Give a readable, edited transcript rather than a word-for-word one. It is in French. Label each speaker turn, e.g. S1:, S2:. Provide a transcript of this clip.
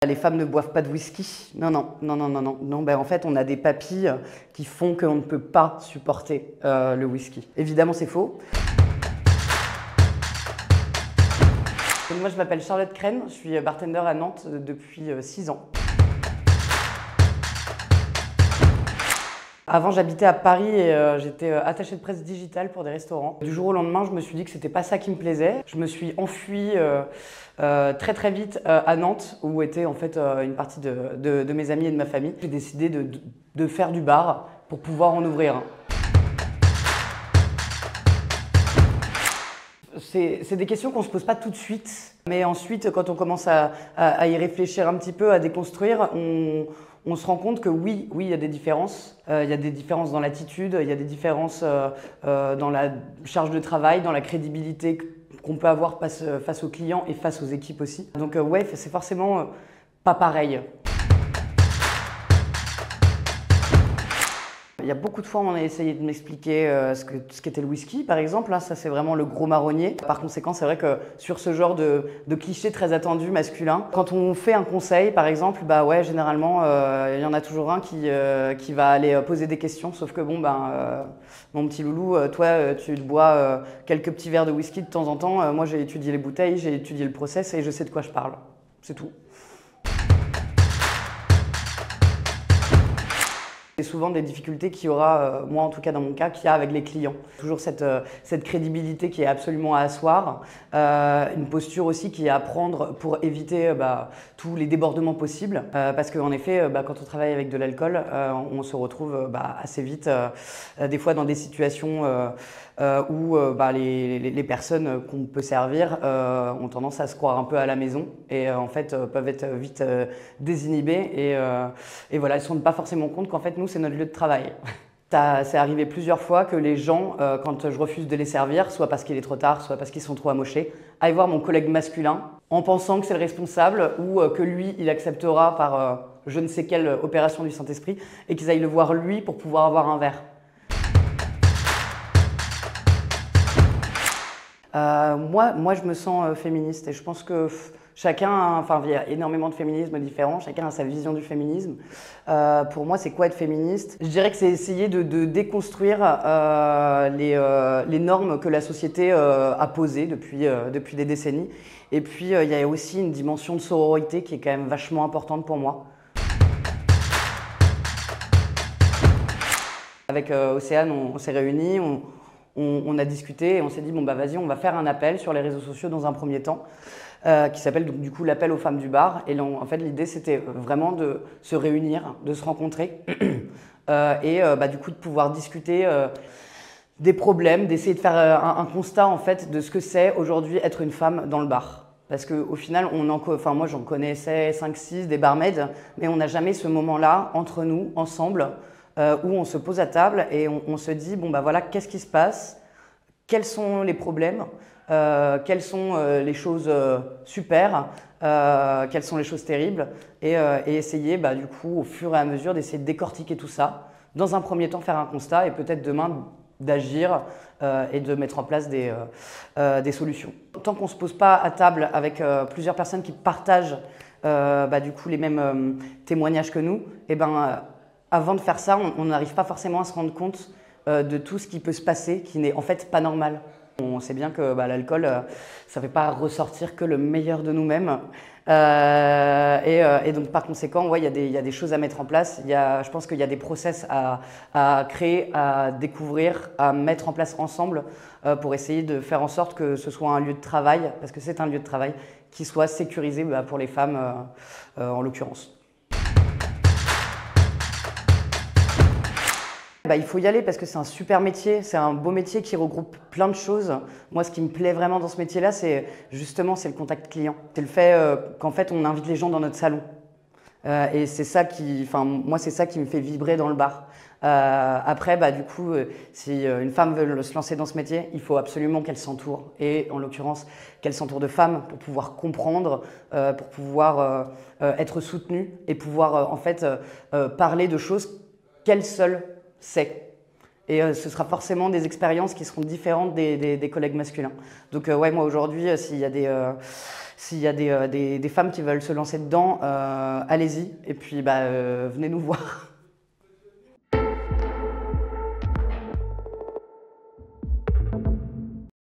S1: Les femmes ne boivent pas de whisky. Non, non, non, non, non, non. Non, ben, en fait, on a des papilles qui font qu'on ne peut pas supporter le whisky. Évidemment, c'est faux. Donc, moi, je m'appelle Charlotte Crène, je suis bartender à Nantes depuis 6 ans. Avant, j'habitais à Paris et j'étais attachée de presse digitale pour des restaurants. Du jour au lendemain, je me suis dit que c'était pas ça qui me plaisait. Je me suis enfuie très très vite à Nantes, où était en fait une partie de mes amis et de ma famille. J'ai décidé de faire du bar pour pouvoir en ouvrir un. C'est des questions qu'on ne se pose pas tout de suite. Mais ensuite, quand on commence à y réfléchir un petit peu, à déconstruire, on se rend compte que oui, il y a des différences. Il y a des différences dans l'attitude, il y a des différences dans la charge de travail, dans la crédibilité qu'on peut avoir face aux clients et face aux équipes aussi. Donc ouais, c'est forcément pas pareil. Il y a beaucoup de fois où on a essayé de m'expliquer ce qu'était le whisky, par exemple. Là, ça, c'est vraiment le gros marronnier. Par conséquent, c'est vrai que sur ce genre de cliché très attendu masculin, quand on fait un conseil, par exemple, bah ouais, généralement, il y en a toujours un qui va aller poser des questions. Sauf que bon, mon petit loulou, toi, tu te bois quelques petits verres de whisky de temps en temps. Moi, j'ai étudié les bouteilles, j'ai étudié le process et je sais de quoi je parle. C'est tout. C'est souvent des difficultés qu'il y aura, moi en tout cas dans mon cas, qu'il y a avec les clients. Toujours cette crédibilité qui est absolument à asseoir, une posture aussi qui est à prendre pour éviter tous les débordements possibles. Parce qu'en effet, quand on travaille avec de l'alcool, on se retrouve assez vite, des fois dans des situations où les personnes qu'on peut servir ont tendance à se croire un peu à la maison et en fait peuvent être vite désinhibées et voilà, elles ne se rendent pas forcément compte qu'en fait nous c'est notre lieu de travail. C'est arrivé plusieurs fois que les gens, quand je refuse de les servir, soit parce qu'il est trop tard, soit parce qu'ils sont trop amochés, aillent voir mon collègue masculin en pensant que c'est le responsable ou que lui il acceptera par je ne sais quelle opération du Saint-Esprit et qu'ils aillent le voir lui pour pouvoir avoir un verre. Moi, je me sens féministe et je pense que chacun, il y a énormément de féminismes différents, chacun a sa vision du féminisme. Pour moi, c'est quoi être féministe? Je dirais que c'est essayer de déconstruire les normes que la société a posées depuis des décennies. Et puis, il y a aussi une dimension de sororité qui est quand même vachement importante pour moi. Avec Océane, on s'est réunis. On a discuté et on s'est dit, bon vas-y, on va faire un appel sur les réseaux sociaux dans un premier temps, qui s'appelle du coup l'appel aux femmes du bar. Et là, en fait, l'idée, c'était vraiment de se réunir, de se rencontrer et du coup de pouvoir discuter des problèmes, d'essayer de faire un constat en fait de ce que c'est aujourd'hui être une femme dans le bar. Parce qu'au final, moi j'en connaissais 5-6 des barmaids, mais on n'a jamais ce moment-là entre nous, ensemble, où on se pose à table et on se dit, bon voilà, qu'est-ce qui se passe? Quels sont les problèmes? Quelles sont les choses super? Quelles sont les choses terribles? Et essayer, du coup, au fur et à mesure, d'essayer de décortiquer tout ça. Dans un premier temps, faire un constat et peut-être demain d'agir et de mettre en place des solutions. Tant qu'on ne se pose pas à table avec plusieurs personnes qui partagent du coup les mêmes témoignages que nous, avant de faire ça, on n'arrive pas forcément à se rendre compte de tout ce qui peut se passer, qui n'est en fait pas normal. On sait bien que l'alcool, ça ne fait pas ressortir que le meilleur de nous-mêmes. Et donc par conséquent, ouais, il y a des choses à mettre en place. Je pense qu'il y a des process à créer, à découvrir, à mettre en place ensemble pour essayer de faire en sorte que ce soit un lieu de travail, parce que c'est un lieu de travail, qui soit sécurisé pour les femmes en l'occurrence. Il faut y aller parce que c'est un super métier, c'est un beau métier qui regroupe plein de choses. Moi, ce qui me plaît vraiment dans ce métier-là, c'est le contact client. C'est le fait qu'en fait, on invite les gens dans notre salon. Et c'est ça moi, c'est ça qui me fait vibrer dans le bar. Après, du coup, si une femme veut se lancer dans ce métier, il faut absolument qu'elle s'entoure. Et en l'occurrence, qu'elle s'entoure de femmes pour pouvoir comprendre, pour pouvoir être soutenue et pouvoir en fait parler de choses qu'elle seule sait. Et ce sera forcément des expériences qui seront différentes des collègues masculins. Donc ouais, moi aujourd'hui, s'il y a des femmes qui veulent se lancer dedans, allez-y. Et puis venez nous voir.